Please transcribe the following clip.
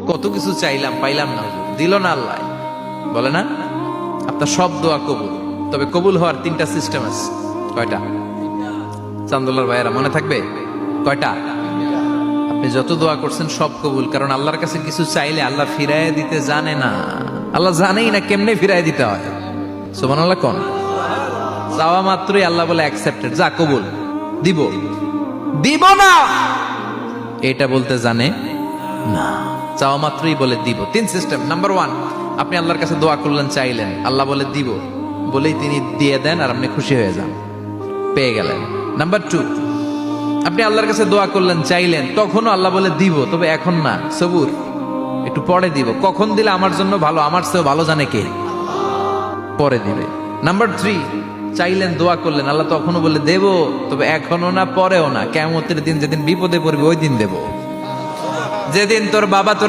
কত কিছু চাইলাম, পাইলাম না, হুজুর দিল না আল্লাহ। বলে না আপনার সব দোয়া কবুল, তবে কবুল হওয়ার 3টা সিস্টেম আছে। কয়টা? চান্দুল্লার ভাইয়েরা মনে থাকবে কয়টা? আপনি যত দোয়া করছেন সব কবুল, কারণ আল্লাহর কাছে কিছু চাইলে আল্লাহ ফিরাইয়া দিতে জানে না। আল্লাহ জানেই না কেমনে ফিরাইয়া দিতে হয়। সুবহানাল্লাহ কোন? চাওয়া মাত্রই আল্লাহ বলে অ্যাকসেপ্টেড, যা কবুল, দিব দিব না এটা বলতে জানে না, চাওয়া মাত্রই বলে দিব। 3 সিস্টেম। নাম্বার 1, আপনি আল্লাহর কাছে দোয়া করলেন, চাইলেন, আল্লাহ বলে দিব, বলেই তিনি দিয়ে দেন আর আপনি খুশি হয়ে যান, পেয়ে গেলেন। নাম্বার 2, আপনি আল্লাহর কাছে দোয়া করলেন, চাইলেন, তখনও আল্লাহ বলে দিব, তবে এখন না, সবুর, একটু পরে দিব। কখন দিলে আমার জন্য ভালো, আমার চেয়েও ভালো জানে কে, পরে দিবে। নাম্বার 3, চাইলেন, দোয়া করলেন, আল্লাহ তখনও বলে দেব, তবে এখনো না, পরেও না, কিয়ামতের দিন যেদিন বিপদে পড়বে ওই দিন দেব। যেদিন তোর বাবা তোরে